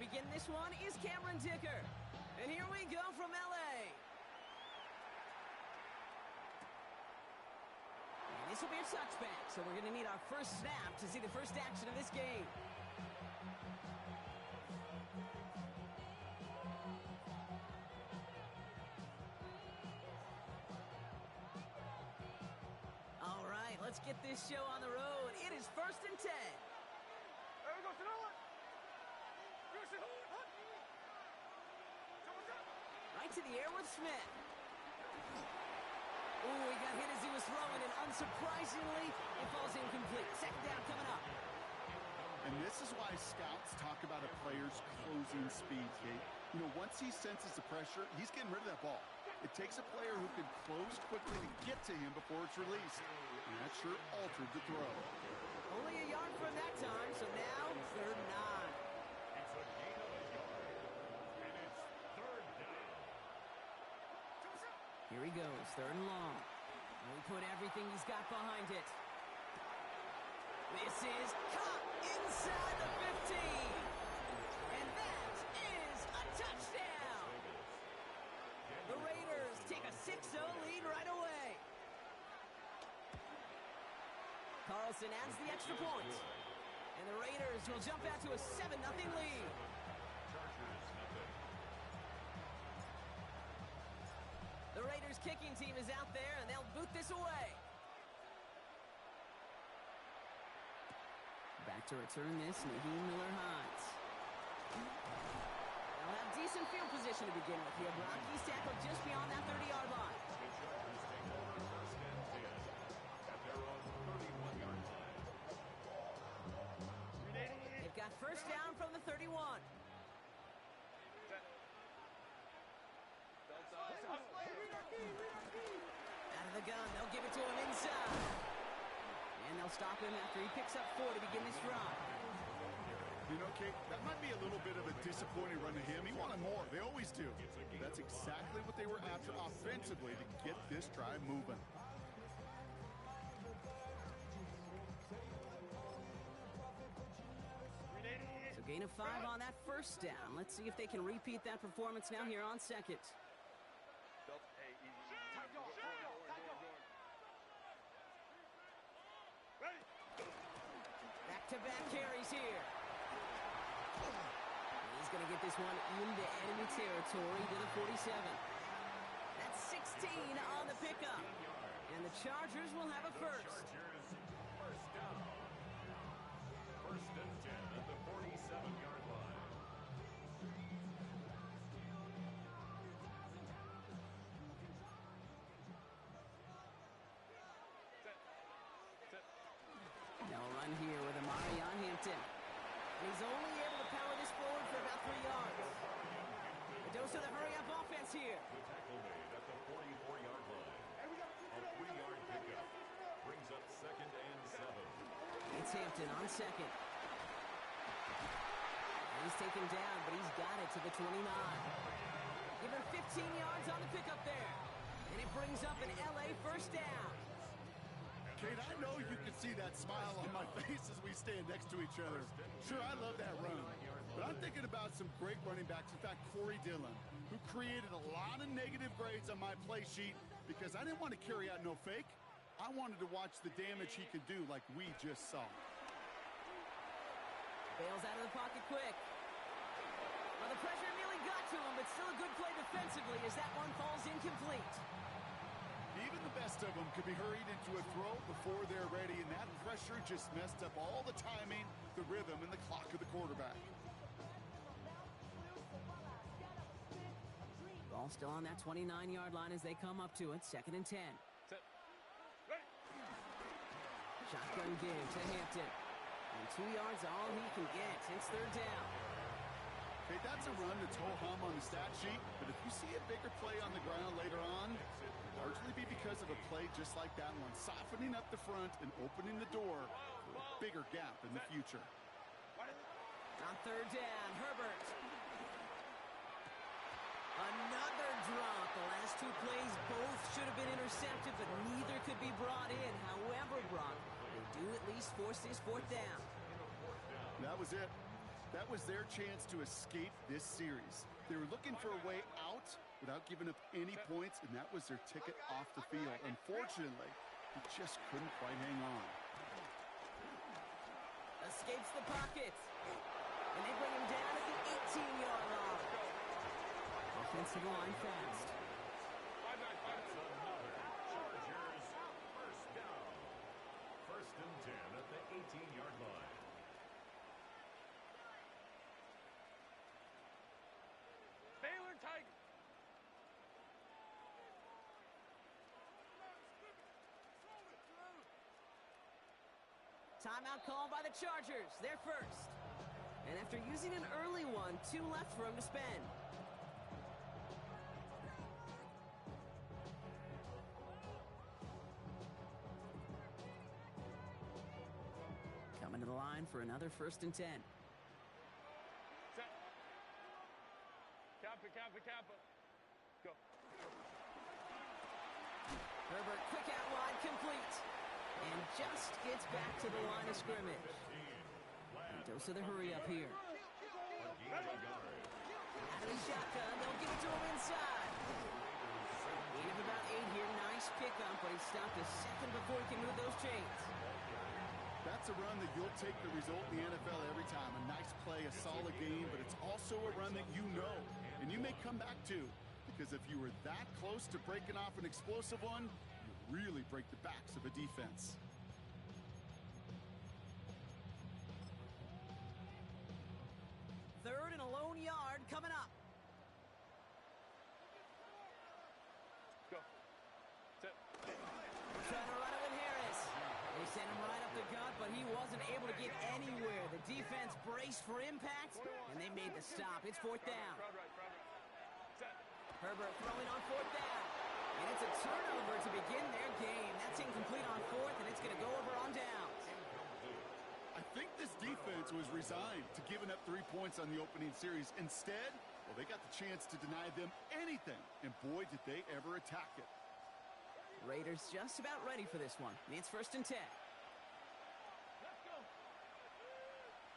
begin this one is Cameron Dicker. And here we go from L.A. And this will be a touchback, so we're going to need our first snap to see the first action of this game. All right, let's get this show on the road. It is 1st and 10. Right to the air with Smith. Ooh, he got hit as he was throwing, and unsurprisingly, it falls incomplete. Second down coming up. And this is why scouts talk about a player's closing speed, Kate. You know, once he senses the pressure, he's getting rid of that ball. It takes a player who can close quickly to get to him before it's released. And that sure altered the throw. Only a yard from that time, so now 3rd and 9. It's a gain of a yard, and it's 3rd down. Here he goes, 3rd and long. And we put everything he's got behind it. This is caught inside the 15. And that is a touchdown. The Raiders take a 6-0 lead right away. Carlson adds the extra point. And the Raiders will jump out to a 7-0 lead. The Raiders kicking team is out there, and they'll boot this away. Back to return this, Naheem Miller-Hines. They'll have decent field position to begin with here. He's tackled just beyond that 30-yard line. They've got first down from the 31. Out of the gun, they'll give it to him inside. And they'll stop him after he picks up 4 to begin this drive. You know, Kate, that might be a little bit of a disappointing run to him. He wanted more. They always do. That's exactly what they were after offensively to get this drive moving. So gain of 5 on that first down. Let's see if they can repeat that performance now here on second. Back-to-back carries here. He's going to get this one into enemy territory to the 47. That's 16 on the pickup. And the Chargers will have a first. First down. 1st and 10 at the 47-yard line. They'll run here with Amari on Hampton. And he's only able to power this forward for about 3 yards. A dose of the hurry-up offense here. The tackle made at the 44-yard line. A 3-yard pickup brings up 2nd and 7. It's Hampton on second. And he's taken down, but he's got it to the 29. Give him 15 yards on the pickup there. And it brings up an L.A. first down. Kate, I know you can see that smile on my face as we stand next to each other. Sure, I love that run. But I'm thinking about some great running backs. In fact, Corey Dillon, who created a lot of negative grades on my play sheet because I didn't want to carry out no fake. I wanted to watch the damage he could do like we just saw. Bails out of the pocket quick. Well, the pressure nearly got to him, but still a good play defensively as that one falls incomplete. Even the best of them could be hurried into a throw before they're ready, and that pressure just messed up all the timing, the rhythm, and the clock of the quarterback. Ball still on that 29-yard line as they come up to it. 2nd and 10. Shotgun give to Hampton. And 2 yards all he can get. It's 3rd down. Okay, that's a run that's ho-hum on the stat sheet, but if you see a bigger play on the ground later on, it'll largely be because of a play just like that one, softening up the front and opening the door for a bigger gap in the future. On 3rd down, Herbert. Another drop. The last 2 plays both should have been intercepted, but neither could be brought in. However, Brock, they do at least force this 4th down. That was it. That was their chance to escape this series. They were looking for a way out without giving up any points, and that was their ticket off the field. Unfortunately, he just couldn't quite hang on. Escapes the pocket. And they bring him down at the 18-yard line. Offensive line fast. That's another Chargers first down. First and 10 at the 18-yard line. Baylor Tiger. Timeout called by the Chargers. They're first. And after using an early one, 2 left for him to spend. Coming to the line for another first and 10. Set. Kappa. Go. Herbert, quick out wide, complete. And just gets back to the line of scrimmage. And dose of the hurry up here. Out of his shotgun, they'll give it to him inside. Gain of about 8 here, nice pickup, but he stopped a second before he can move those chains. That's a run that you'll take the result in the NFL every time. A nice play, a solid game, but it's also a run that you know, and you may come back to, because if you were that close to breaking off an explosive one, you really break the backs of a defense. Third and a lone yard coming up. Go. Set. Trying to run it with Harris. They sent him right up the gut, but he wasn't able to get anywhere. The defense braced for impact, and they made the stop. It's fourth down. Crowd right. Set. Herbert throwing on fourth down. And it's a turnover to begin their game. That's incomplete on fourth, and it's going to go over on downs. I think this defense was resigned to giving up 3 points on the opening series. Instead, well, they got the chance to deny them anything, and boy, did they ever attack it. Raiders just about ready for this one. It's first and 10. Let's go.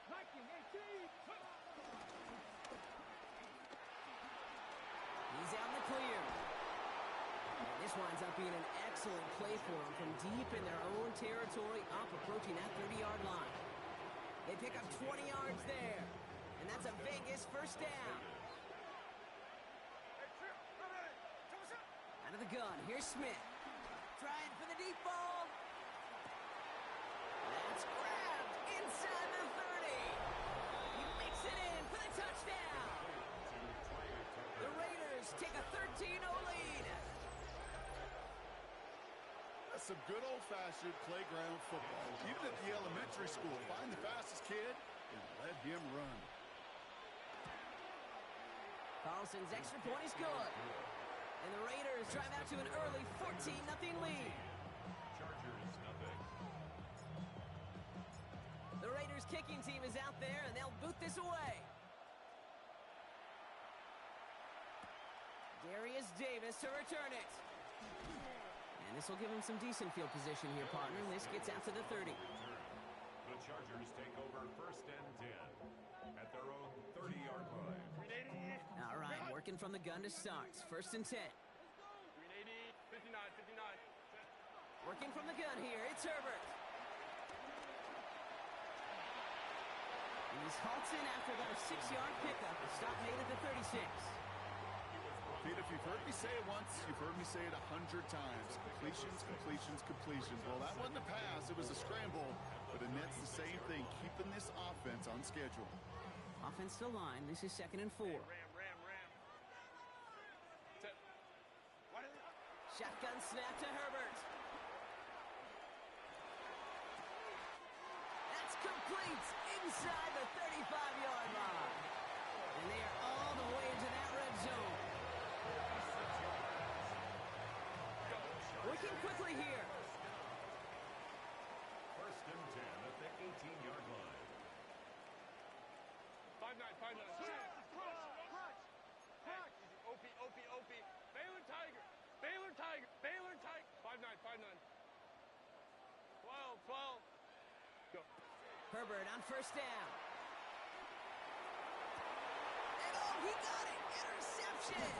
1918. He's out in the clear. And this winds up being an excellent play for them from deep in their own territory, up approaching that 30-yard line. They pick up 20 yards there, and that's a Vegas first down. Out of the gun, here's Smith. Trying for the deep ball. That's grabbed inside the 30. He makes it in for the touchdown. The Raiders take a 13-0 lead. That's some good old-fashioned playground football. Even at the elementary school, find the fastest kid and let him run. Carlson's extra point is good. And the Raiders drive out to an early 14-0 lead. Chargers nothing. The Raiders kicking team is out there, and they'll boot this away. Darius Davis to return it. And this will give him some decent field position here, partner. This gets out to the 30. The Chargers take over first and 10 at their own 30-yard line. All right, working from the gun to start. First and 10. 380, 59. Working from the gun here, it's Herbert. And he's halted after about a 6-yard pickup. A stop made at the 36. Pete, if you've heard me say it once, you've heard me say it 100 times. Completions. Well, that wasn't a pass. It was a scramble. But Annette's the same thing, keeping this offense on schedule. Offense to line. This is second and 4. Ram. Set. Shotgun snap to Herbert. That's complete inside the 35-yard line. And they are all the way into that red zone. Working quickly here. First and 10 at the 18-yard line. 5-9. OP. Baylor Tiger. 5-9. 12. Go. Herbert on first down. possession.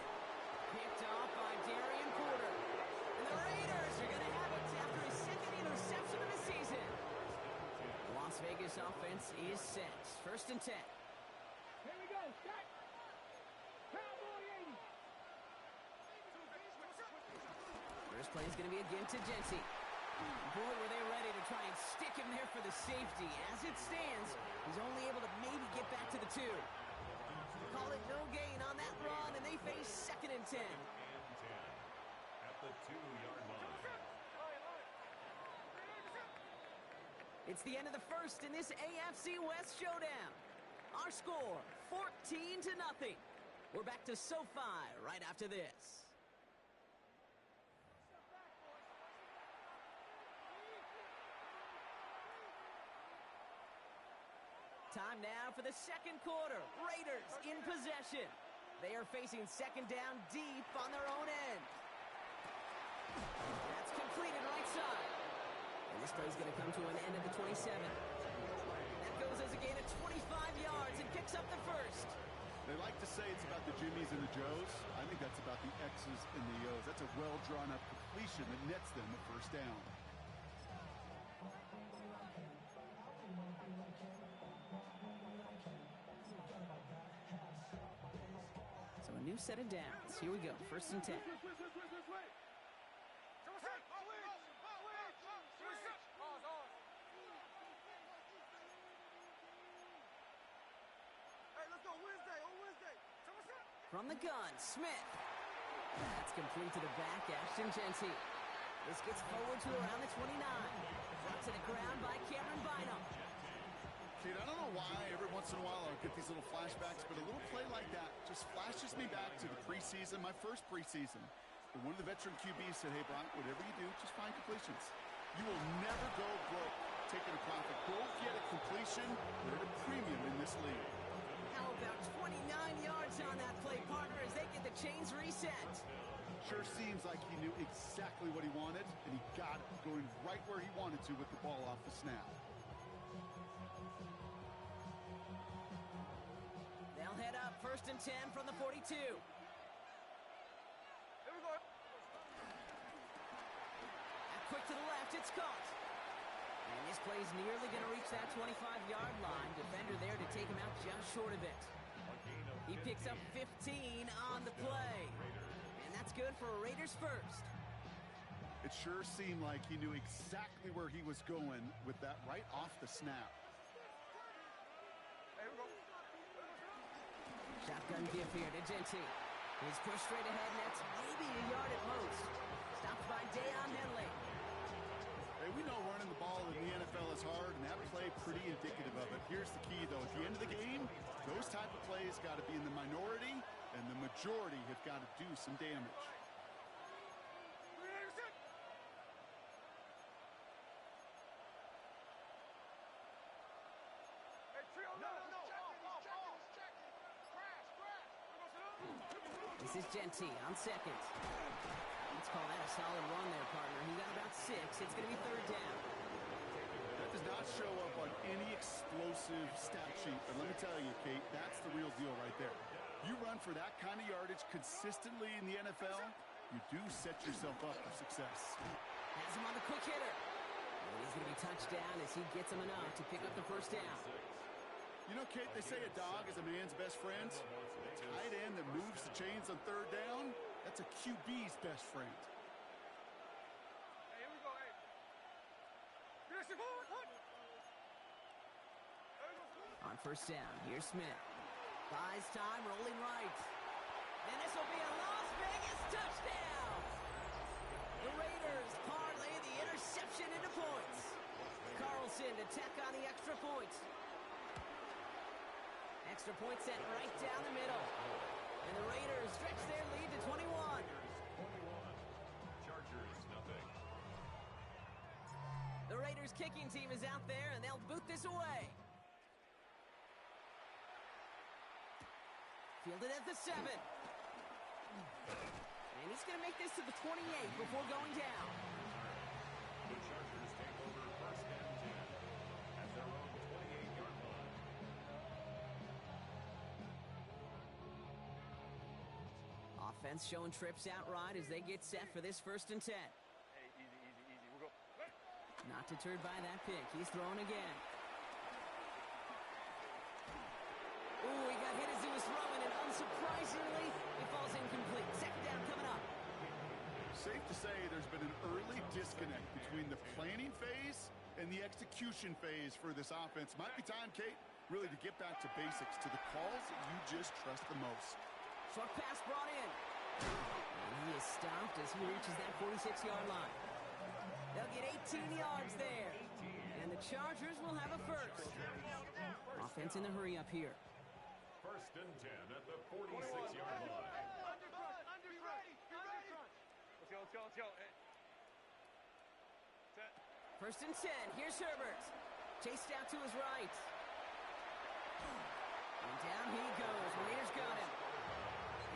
Picked off by Darian Porter. And the Raiders are going to have it after his second interception of the season. The Las Vegas offense is set. 1st and 10. Here we go. Start. Cowboy 80. First play is going to be again to Genty. Boy, were they ready to try and stick him there for the safety. As it stands, he's only able to maybe get back to the 2. Call it no gain on that run, and they face 2nd and 10. At the 2-yard line. It's the end of the first in this AFC West showdown. Our score, 14-0. We're back to SoFi right after this. Time now for the second quarter. Raiders in possession. They are facing 2nd down deep on their own end. That's completed right side. And this play is going to come to an end at the 27. That goes as a gain of 25 yards and picks up the first. They like to say it's about the Jimmies and the Joes. I think that's about the X's and the O's. That's a well-drawn-up completion that nets them a first down. So a new set of downs. Here we go. 1st and 10. From the gun, Smith. That's complete to the back, Ashton Genty. This gets forward to around the 29. Brought to the ground by Cameron Bynum. Kate, I don't know why every once in a while I'll get these little flashbacks, but a little play like that just flashes me back to the preseason, my first preseason. But one of the veteran QBs said, hey, Brock, whatever you do, just find completions. You will never go broke taking a profit. Go get a completion. They're at a premium in this league. How about 29 yards on that play, partner, as they get the chains reset? Sure seems like he knew exactly what he wanted, and he got it, going right where he wanted to with the ball off the snap. They'll head up 1st and 10 from the 42. Here we go. Quick to the left, it's caught. And this play's nearly going to reach that 25-yard line. Defender there to take him out just short of it. He picks up 15 on the play. And that's good for a Raiders first. It sure seemed like he knew exactly where he was going with that right off the snap. Here we go. Shotgun give here to Genty. He's pushed straight ahead, and that's maybe a yard at most. Stopped by Deion Henley. Hey, we know running the ball in the NFL is hard, and that play pretty indicative of it. Here's the key, though. At the end of the game, those type of plays got to be in the minority, and the majority have got to do some damage. This is Genty on 2nd. Let's call that a solid run there, partner. He got about 6. It's going to be 3rd down. That does not show up on any explosive stat sheet, but let me tell you, Kate, that's the real deal right there. You run for that kind of yardage consistently in the NFL, you do set yourself up for success. Has him on the quick hitter. And he's going to be touched down as he gets him enough to pick up the first down. You know, Kate, they say a dog is a man's best friend. A tight end that moves the chains on 3rd down, that's a QB's best friend. Hey, here we go. Hey. On 1st down, here's Smith. Buys time, rolling right. And this will be a Las Vegas touchdown. The Raiders parlay the interception into points. Carlson to tack on the extra point. Extra point set right down the middle. And the Raiders stretch their lead to 21. Chargers, nothing. The Raiders kicking team is out there, and they'll boot this away. Fielded at the 7. And he's going to make this to the 28 before going down. The Chargers take over 1st and 10 at their own 28-yard line. 1 Defense showing trips out right as they get set for this 1st and 10. Hey, easy, easy, easy. We'll go. Not deterred by that pick. He's throwing again. Ooh, he got hit as he was throwing, and unsurprisingly, it falls incomplete. 2nd down coming up. Safe to say there's been an early disconnect between the planning phase and the execution phase for this offense. Might be time, Kate, really to get back to basics, to the calls that you just trust the most. Short pass brought in. And he is stopped as he reaches that 46-yard line. They'll get 18 yards there. And the Chargers will have a first. Offense in the hurry up here. 1st and 10 at the 46-yard line. Let's go. Hey. Set. 1st and 10. Here's Herbert. Chased out to his right. And down he goes. Raiders got him.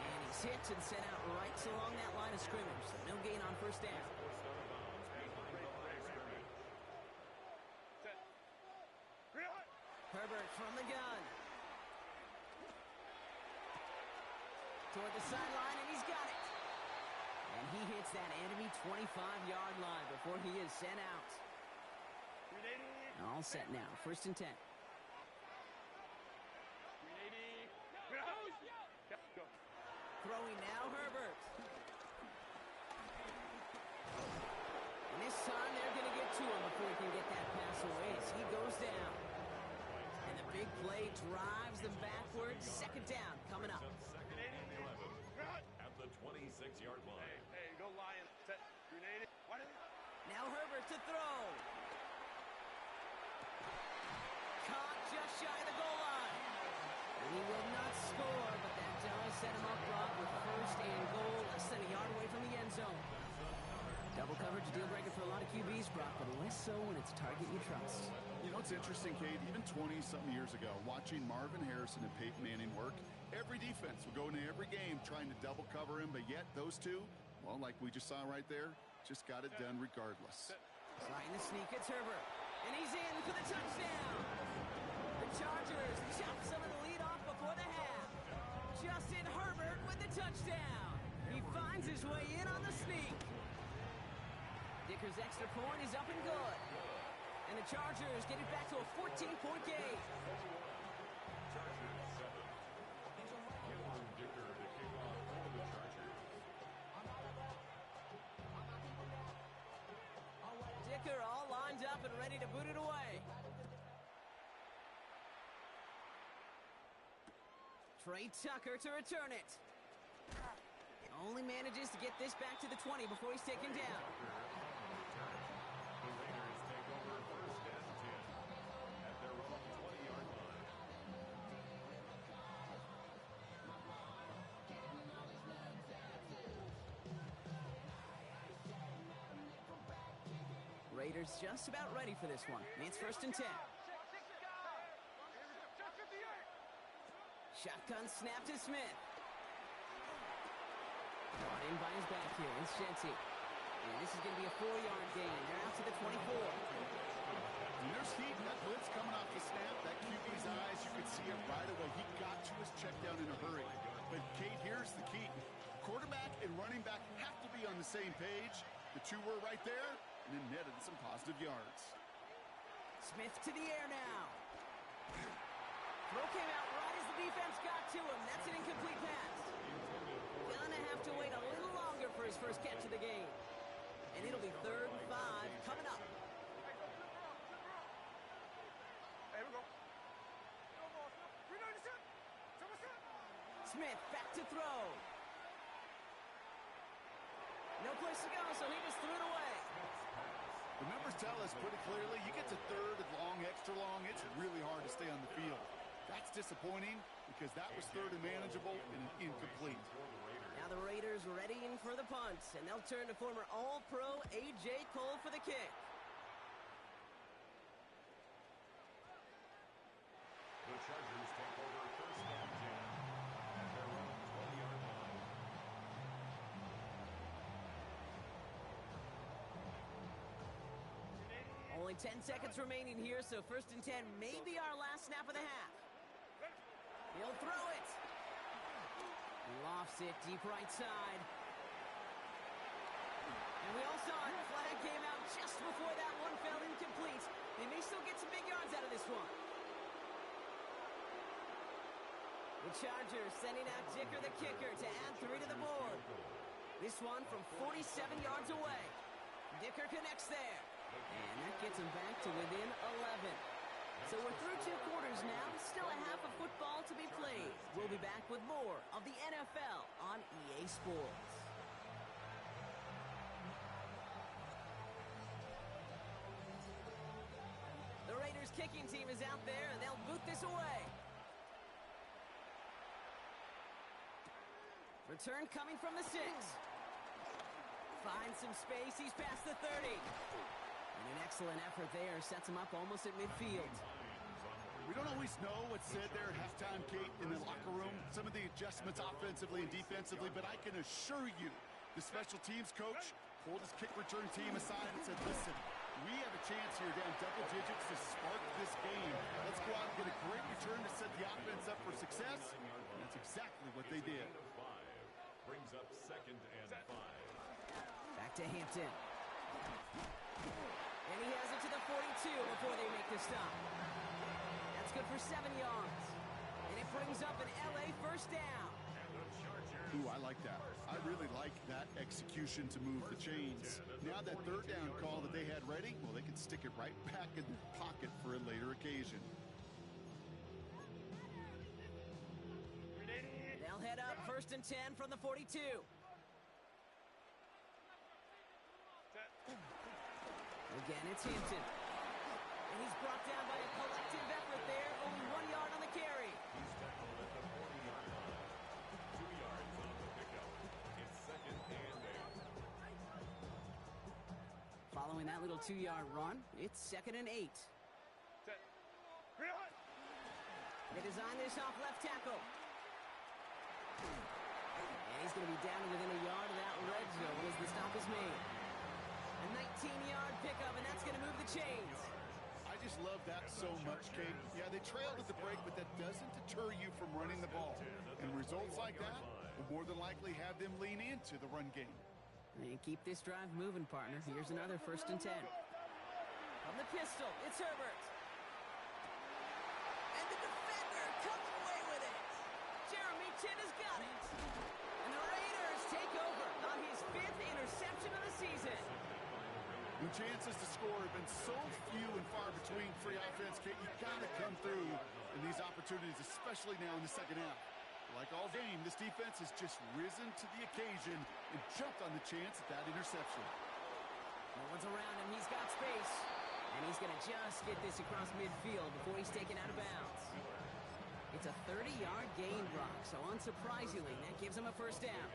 And he's hit and sent out right along that line of scrimmage. So no gain on 1st down. Set. Herbert from the gun. Toward the sideline, and he's got it. And he hits that enemy 25-yard line before he is sent out. All set now. 1st and 10. Throwing now, Herbert. And this time they're going to get to him before he can get that pass away as he goes down. And the big play drives them backwards. 2nd down coming up. At the 26-yard line. Hey, go Lion. Set. Grenade. Now Herbert to throw. Caught just shy of the goal line. And he will not score, but that does set him up, Rob, with 1st and goal, less than a yard away from the end zone. Double coverage, deal breaker for a lot of QBs, Brock, but less so when it's a target you trust. You know, it's interesting, Kate, even 20-something years ago, watching Marvin Harrison and Peyton Manning work, every defense would go into every game trying to double cover him, but yet those two, well, like we just saw right there, just got it done regardless. Trying to sneak, it's Herbert. And he's in for the touchdown. The Chargers chop some of the lead off before the half. Justin Herbert with the touchdown. He finds his way in on the sneak. Dicker's extra point is up and good. And the Chargers get it back to a 14-point game. Chargers 7. Cameron Dicker to kick off for the Chargers. Dicker all lined up and ready to boot it away. Trey Tucker to return it. Only manages to get this back to the 20 before he's taken down. The Raiders take over 1st and 10 at their own 20-yard line. Raiders just about ready for this one. It's 1st and 10. Shotgun snap to Smith. Brought in by his back here. It's Shenty. And this is going to be a 4-yard gain. They're out to the 24. And there's heat. That blitz coming off the snap. That QB's eyes, you could see it right away. He got to his check down in a hurry. But, Kate, here's the key. Quarterback and running back have to be on the same page. The two were right there, and then netted some positive yards. Smith to the air now. Throw came out right as the defense got to him. That's an incomplete pass. Gonna have to wait a little longer for his first catch of the game. And it'll be 3rd and 5 coming up. Hey, we go. Smith back to throw. No place to go, so he just threw it away. The numbers tell us pretty clearly, you get to 3rd and long, extra long, it's really hard to stay on the field. That's disappointing because that was 3rd and manageable and an incomplete. Now the Raiders readying for the punt, and they'll turn to former All-Pro A.J. Cole for the kick. The Chargers take over 1st and 10 at their own 20-yard line. Only 10 seconds remaining here, so 1st and 10 may be our last snap of the half. He'll throw it. Stuffs it deep right side. And we all saw it. Flag came out just before that one fell incomplete. They may still get some big yards out of this one. The Chargers sending out Dicker the kicker to add 3 to the board. This one from 47 yards away. Dicker connects there. And that gets him back to within 11. So we're through 2 quarters now. Still a half of football to be played. We'll be back with more of the NFL on EA Sports. The Raiders kicking team is out there, and they'll boot this away. Return coming from the 6. Finds some space. He's past the 30. And an excellent effort there. Sets him up almost at midfield. We don't always know what's said there at halftime, Kate, in the locker room. Some of the adjustments offensively and defensively, but I can assure you the special teams coach pulled his kick return team aside and said, listen, we have a chance here down double digits to spark this game. Let's go out and get a great return to set the offense up for success. And that's exactly what they did. Brings up 2nd and 5. Back to Hampton. And he has it to the 42 before they make the stop. That's good for 7 yards. And it brings up an LA first down. Ooh, I like that. I really like that execution to move the chains. Now that 3rd down call that they had ready, well, they can stick it right back in their pocket for a later occasion. They'll head up 1st and 10 from the 42. Again, it's Hampton. And he's brought down by a collective effort there. Only 1 yard on the carry. He's tackled at the 40-yard line. 2 yards on the pickup. It's 2nd and 8. Following that little 2-yard run, it's 2nd and 8. They design this off left tackle. And he's going to be down within a yard of that red zone as the stop is made. A 19-yard pickup, and that's going to move the chains. I just love that so much, Kate. Yeah, they trailed at the break, but that doesn't deter you from running the ball. And results like that will more than likely have them lean into the run game. And keep this drive moving, partner. Here's another 1st and 10. From the pistol, it's Herbert. And the defender comes away with it. Jeremy Chinn has got it. And the Raiders take over on his 5th interception of the season. When chances to score have been so few and far between free offense, Kate, you got to come through in these opportunities, especially now in the second half. Like all game, this defense has just risen to the occasion and jumped on the chance at that interception. No one's around him. He's got space. And he's going to just get this across midfield before he's taken out of bounds. It's a 30-yard gain, Brock, so unsurprisingly, that gives him a 1st down.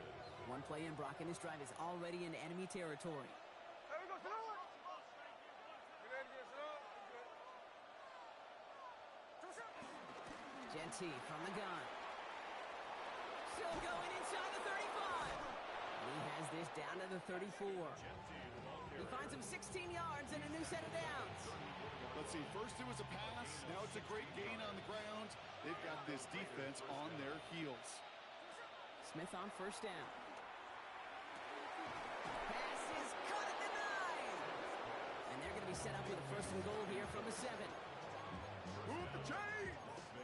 One play in, Brock, and this drive is already in enemy territory. Genty from the gun. Still going inside the 35. And he has this down to the 34. He finds him 16 yards and a new set of downs. Let's see, first it was a pass, now it's a great gain on the ground. They've got this defense on their heels. Smith on 1st down. Pass is cut at the 9. And they're going to be set up with a 1st and goal here from the 7. Move the chains!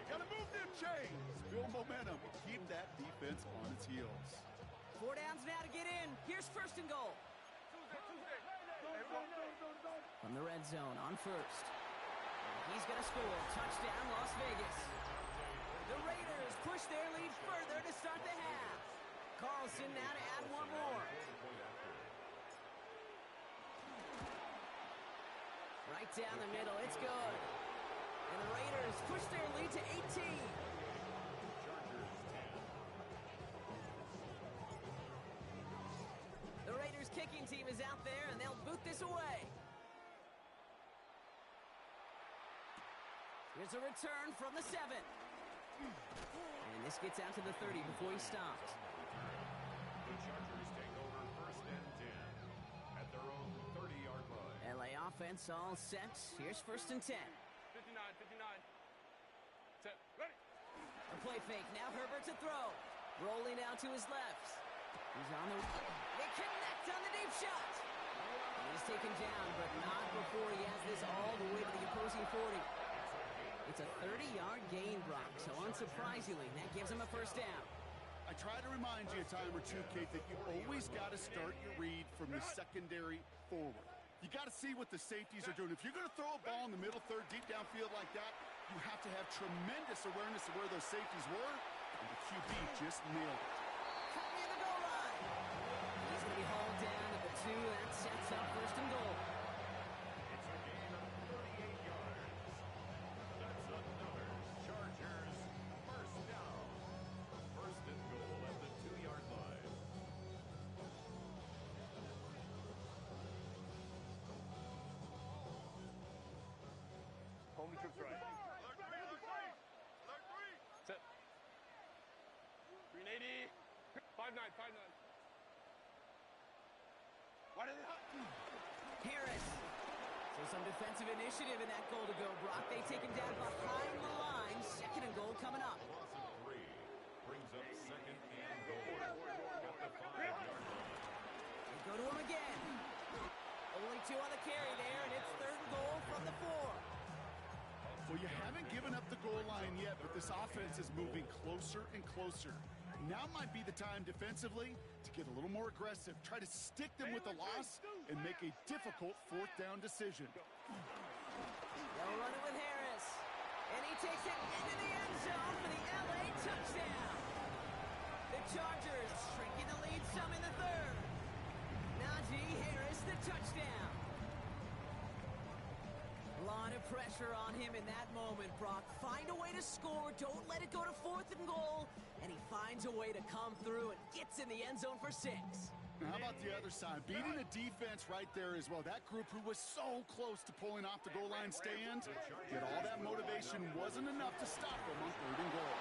Gotta move them chains! Build momentum. Keep that defense on its heels. 4 downs now to get in. Here's 1st and goal. From the red zone on 1st. He's going to score. Touchdown, Las Vegas. The Raiders push their lead further to start the half. Carlson now to add 1 more. Right down the middle. It's good. And the Raiders push their lead to 18. The Raiders kicking team is out there, and they'll boot this away. Here's a return from the 7. And this gets out to the 30 before he stops. The Chargers take over 1st and 10 at their own 30-yard line. LA offense all set. Here's 1st and 10. 59. Set. Ready. A play fake. Now Herbert to throw. Rolling out to his left. He's on the... They connect on the deep shot. He's taken down, but not before he has this all the way to the opposing 40. It's a 30-yard gain, Brock, so unsurprisingly, that gives him a first down. I try to remind you a time or two, Kate, that you always got to start your read from the secondary forward. You got to see what the safeties are doing. If you're going to throw a ball in the middle third, deep downfield like that, you have to have tremendous awareness of where those safeties were, and the QB just nailed it. Cut near the goal line. He's going to be hauled down at the 2. That sets up first and goal. It's a gain of 38 yards. That's another Chargers first down. First and goal at the 2-yard line. Holding trips right. Set. 380. 5-9, 5-9. Why did it Harris. So some defensive initiative in that goal to go, Brock. They take him down behind the line. Second and goal coming up. Loss of 3 brings up second and goal at the 5-yard line. They go to him again. Only 2 on the carry there, and it's third and goal from the 4. Well, you haven't given up the goal line yet, but this offense is moving closer and closer. Now might be the time defensively to get a little more aggressive. Try to stick them with the loss and make a difficult fourth down decision. They'll run it with Harris. And he takes it into the end zone for the LA touchdown. The Chargers shrinking the lead some in the third. Najee Harris, the touchdown. A lot of pressure on him in that moment, Brock. Find a way to score. Don't let it go to fourth and goal. And he finds a way to come through and gets in the end zone for 6. Now, how about the other side? Beating the defense right there as well. That group who was so close to pulling off the goal line stand, yet all that motivation wasn't enough to stop them on third and goal.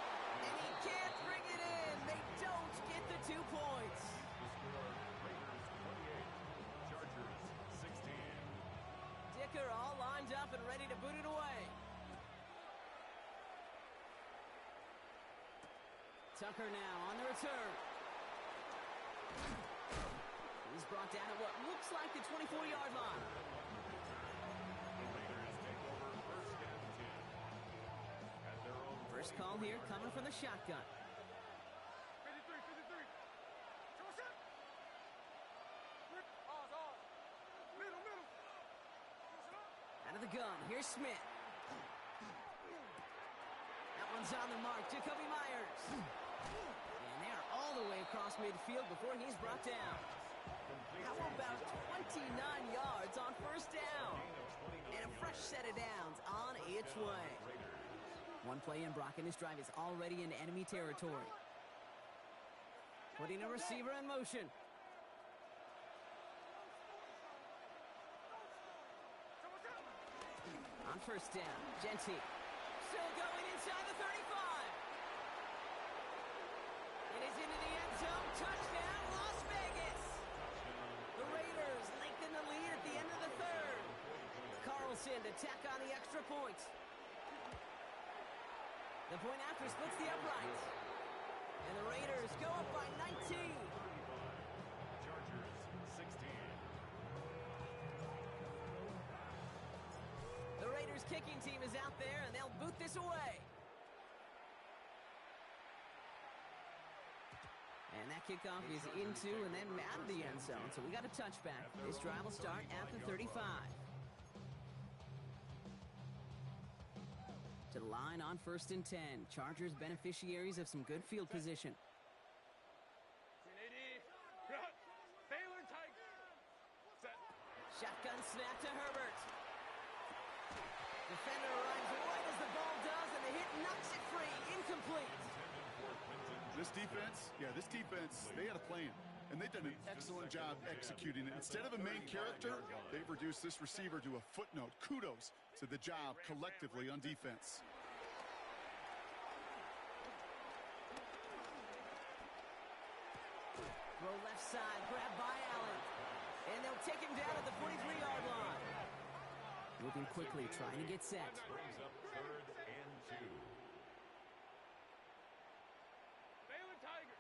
And he can't bring it in. They don't get the 2 points. The score, Raiders 28, Chargers 16. Dicker all lined up and ready to boot it away. Tucker now on the return. He's brought down at what looks like the 24-yard line. The Raiders take over first and 10 at their own First call here coming from the shotgun. 53, 53. Show us up. Oz. Middle. Out of the gun, here's Smith. That one's on the mark, Jacoby Myers. And they are all the way across midfield before he's brought down. How about 29 yards on first down? And a fresh set of downs on its way. One play in, Brock, and this drive is already in enemy territory. Putting a receiver in motion. On first down, Genty. Still going inside the 35. It is into the end zone. Touchdown, Las Vegas. The Raiders lengthen the lead at the end of the third. Carlson to tack on the extra point. The point after splits the uprights. And the Raiders go up by 19. Chargers 16. The Raiders kicking team is out there, and they'll boot this away. And that kickoff is into and then out of the end zone. So we got a touchback. This drive will start at the 35. To the line on first and 10. Chargers beneficiaries of some good field position. 380. Baylor Tiger. Set. Shotgun snap to Herbert. Defender arrives right as the ball does, and the hit knocks it free. Incomplete. This defense, they had a plan, and they've done an excellent job executing it. Instead of a main character, they've reduced this receiver to a footnote. Kudos to the job collectively on defense. Throw left side, grabbed by Allen. And they'll take him down at the 43-yard line. Moving quickly, trying to get set. Brings up third and 2. Baylor Tiger.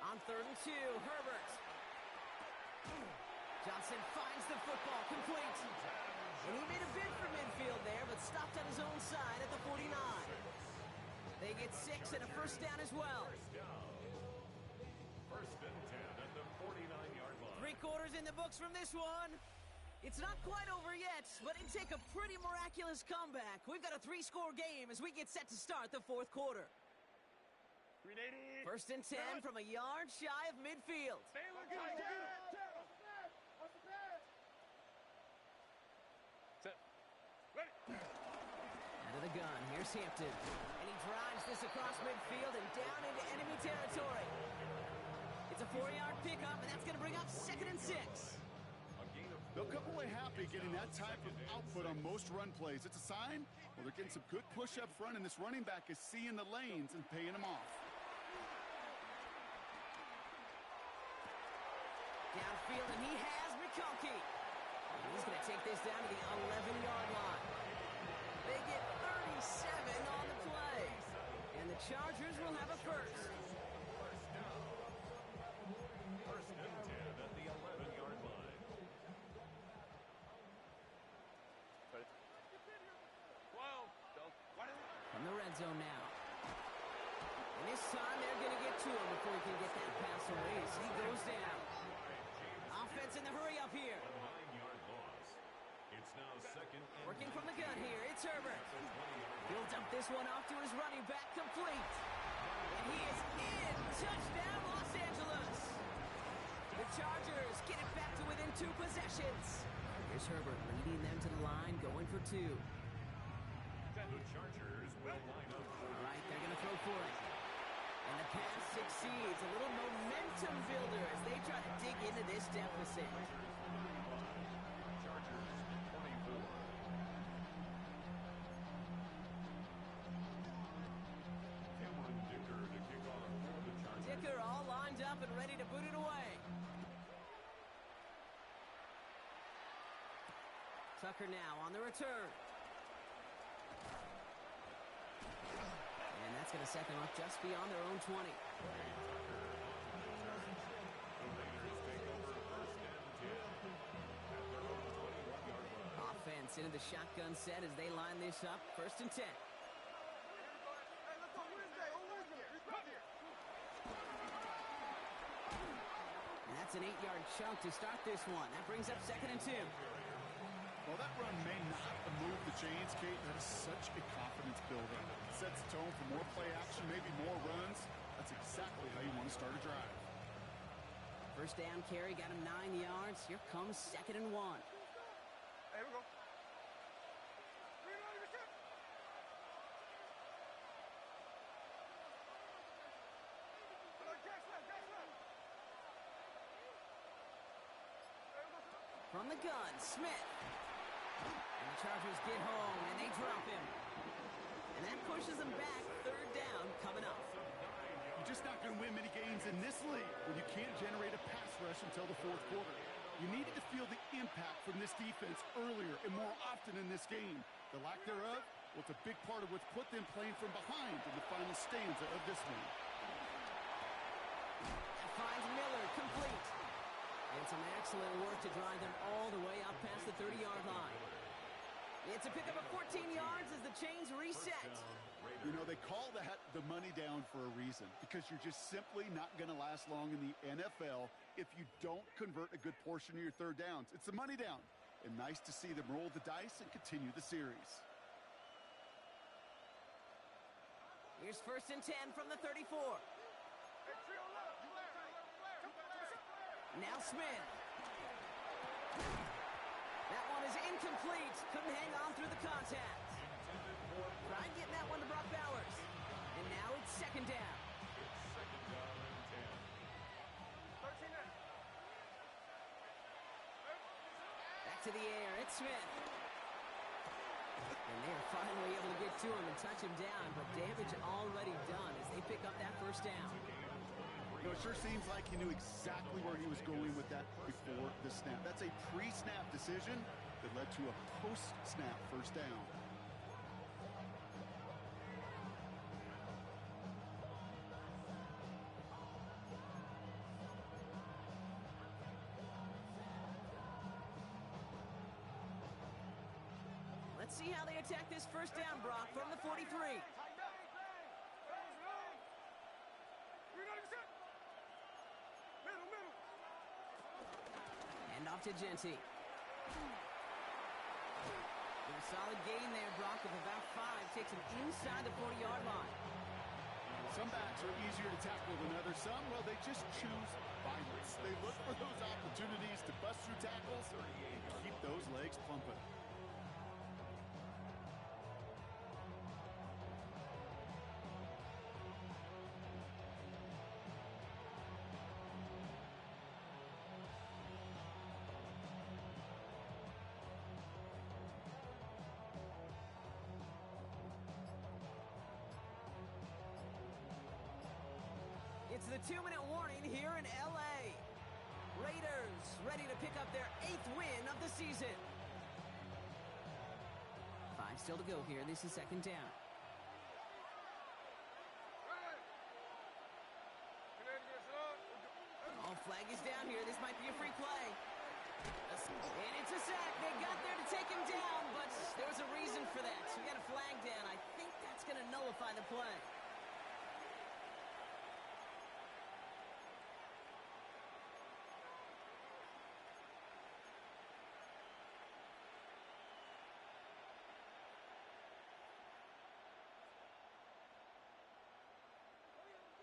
On 3rd and 2, Herbert. Johnson finds the football, complete. And he made a bid for midfield there, but stopped on his own side at the 49. They get 6 and a first down as well. First and 10 at the 49-yard line. 3 quarters in the books from this one. It's not quite over yet, but it'd take a pretty miraculous comeback. We've got a 3-score game as we get set to start the 4th quarter. 380. First and 10 from a yard shy of midfield. Out of the gun, here's Hampton. And he drives this across midfield and down into enemy territory. It's a 4-yard pickup, and that's going to bring up 2nd and 6. They'll come away happy getting that type of output on most run plays. It's a sign, well, they're getting some good push up front, and this running back is seeing the lanes and paying them off. Downfield, and he has McConkey. He's going to take this down to the 11-yard line. They get 37 on the play. And the Chargers will have a first. First and 10 at the 11-yard line. From the red zone now. And this time they're going to get to him before he can get that pass away as he goes down. Offense in the hurry up here. 9-yard loss. It's now second and Working from the gun here, it's Herbert. He'll dump this one off to his running back, complete. And he is in. Touchdown, Los Angeles. The Chargers get it back to within 2 possessions. Here's Herbert leading them to the line, going for 2. the Chargers will line up for All right, they're going to throw for it. And the pass succeeds. A little momentum builder as they try to dig into this deficit. Chargers 24. Cameron Dicker to kick off for the Chargers. Dicker all lined up and ready to boot it away. Tucker now on the return. And that's going to set them up just beyond their own 20. The Raiders take over first and 10 at their own 21-yard line. Offense into the shotgun set as they line this up. First and 10. And that's an 8-yard chunk to start this one. That brings up second and 2. Well, that run may not move the chains, Kate. That is such a confidence builder. It sets the tone for more play action, maybe more runs. That's exactly how you want to start a drive. First down carry, got him 9 yards. Here comes second and 1. Here we go. From the gun, Smith. And the Chargers get home, and they drop him. And that pushes them back. Third down coming up. You're just not going to win many games in this league when you can't generate a pass rush until the fourth quarter. You needed to feel the impact from this defense earlier and more often in this game. The lack thereof, well, it's a big part of what's put them playing from behind in the final stanza of this one. Finds Miller, complete. And some excellent work to drive them all the way up past the 30-yard line. It's a pickup of 14 yards as the chains reset. You know, they call that the money down for a reason, because you're just simply not going to last long in the NFL if you don't convert a good portion of your third downs. It's the money down. And nice to see them roll the dice and continue the series. Here's first and 10 from the 34. Now Smith. That one is incomplete. Couldn't hang on through the contact. Tried getting that one to Brock Bowers. And now it's second down. Second down and 10. Back to the air. It's Smith. And they're finally able to get to him and touch him down, but damage already done as they pick up that first down. You know, it sure seems like he knew exactly where he was going with that before the snap. That's a pre-snap decision that led to a post-snap first down. see how they attack this first down, Brock, from the 43. And off to Genty. A solid gain there, Brock, of about 5. Takes him inside the 40-yard line. Some backs are easier to tackle than others. Some, well, they just choose violence. They look for those opportunities to bust through tackles and keep those legs pumping. It's the 2-minute warning here in L.A. Raiders ready to pick up their 8th win of the season. 5 still to go here. This is second down. Oh, flag is down here. This might be a free play. And it's a sack. They got there to take him down, but there was a reason for that. So we got a flag down. I think that's going to nullify the play.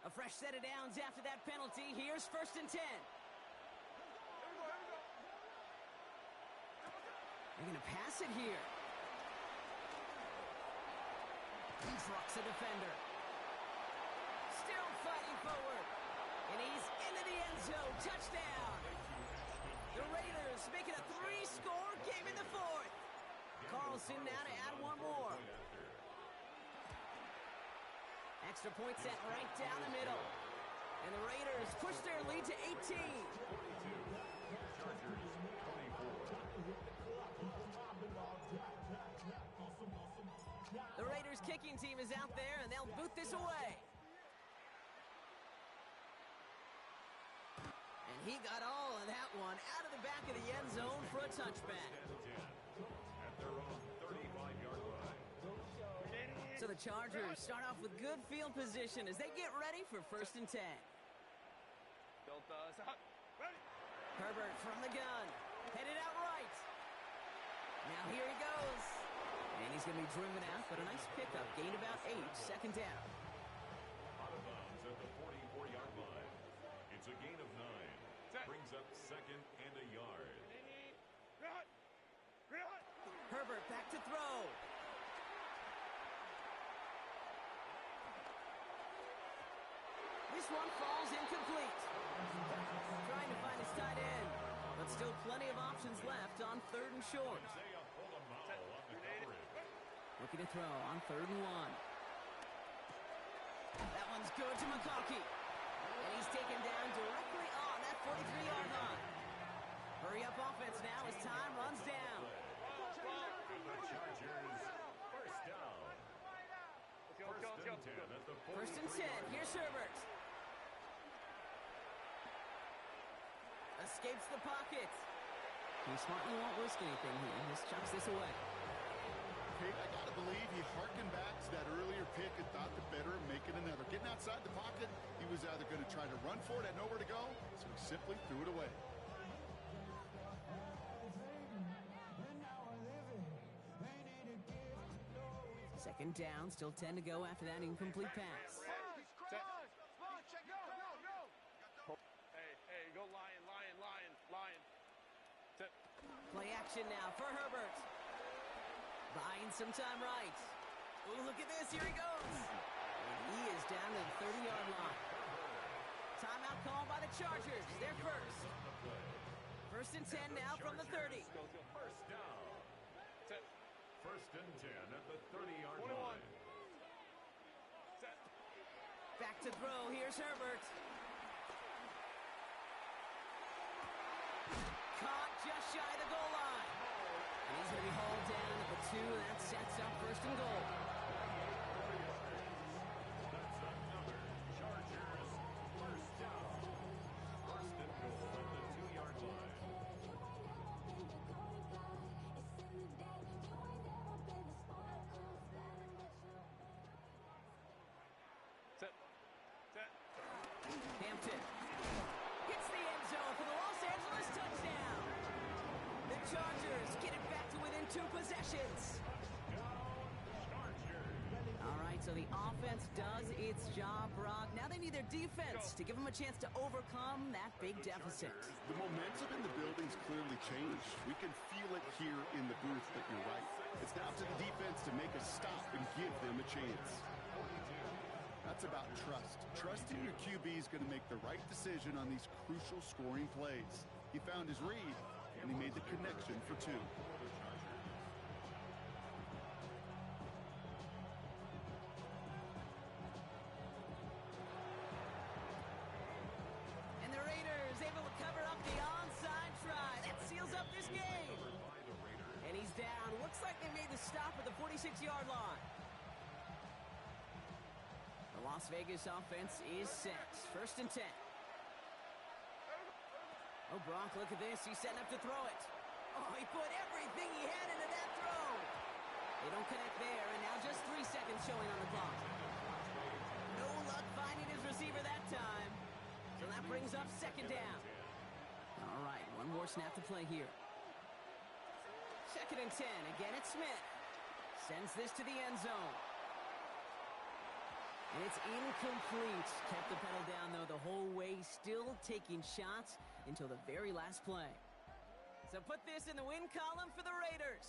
A fresh set of downs after that penalty. Here's 1st and 10. They're going to pass it here. He trucks a defender. Still fighting forward. And he's into the end zone. Touchdown. The Raiders make it a 3-score game in the 4th. Carlson now to add one more. Extra point set right down the middle. And the Raiders push their lead to 18. The Raiders kicking team is out there, and they'll boot this away. And he got all of that one out of the back of the end zone for a touchback. At their own 35-yard line. So the Chargers start off with good field position as they get ready for 1st and 10. Herbert from the gun. Headed out right. Now here he goes. And he's going to be driven out, but a nice pickup. Gained about 8. Second down. Out of bounds at the 44-yard line. It's a gain of 9. Brings up 2nd and a yard. Herbert back to throw. This one falls incomplete. Trying to find his tight end, but still plenty of options left on 3rd and short. Looking to throw on 3rd and 1. That one's good to McConkey. And he's taken down directly on that 43-yard line. Hurry up offense now as time runs down. The Chargers, first down. First and 10. Here's Herbert. Escapes the pocket. He smartly won't risk anything here. Just chucks this away. Hey, I got to believe he harkened back to that earlier pick and thought the better of making another. Getting outside the pocket, he was either going to try to run for it, had nowhere to go, so he simply threw it away. Second down, still 10 to go after that incomplete pass. Hey, go Lion. Play action now for Herbert. Buying some time right. Ooh, look at this. Here he goes. And he is down to the 30-yard line. Timeout called by the Chargers. They're first. First and 10 now from the 30. First down. First and 10 at the 30-yard line. Back to throw. Here's Herbert. Caught just shy of the goal line. And he's going to be hauled down at the 2. That sets up 1st and goal. That's another Chargers first down. 1st and goal at the 2-yard line. 2 possessions. All right, so the offense does its job, Brock. Now they need their defense to give them a chance to overcome that big deficit. The momentum in the building's clearly changed. We can feel it here in the booth, but you're right. It's now up to the defense to make a stop and give them a chance. That's about trust. Trusting your QB is going to make the right decision on these crucial scoring plays. He found his read, and he made the connection for 2. And the Raiders able to cover up the onside try. That seals up this game. And he's down. Looks like they made the stop at the 46-yard line. The Las Vegas offense is set. 1st and 10. Oh, Brock, look at this. He's setting up to throw it. Oh, he put everything he had into that throw. They don't connect there, and now just 3 seconds showing on the clock. No luck finding his receiver that time. So that brings up 2nd down. All right, one more snap to play here. 2nd and 10. Again, it's Smith. Sends this to the end zone. And it's incomplete. Kept the pedal down, though, the whole way, still taking shots until the very last play. So put this in the win column for the Raiders.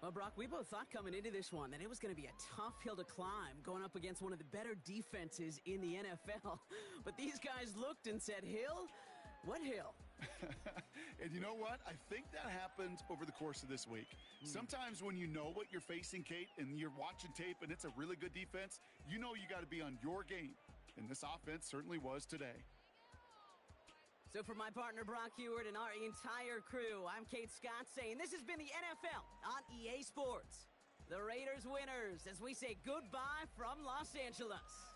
Well, Brock, we both thought coming into this one that it was going to be a tough hill to climb going up against one of the better defenses in the NFL. But these guys looked and said, Hill? What hill? And you know what? I think that happened over the course of this week. Sometimes when you know what you're facing, Kate, and you're watching tape and it's a really good defense, you know you got to be on your game. And this offense certainly was today. So for my partner, Brock Heward, and our entire crew, I'm Kate Scott saying this has been the NFL on EA Sports. The Raiders winners as we say goodbye from Los Angeles.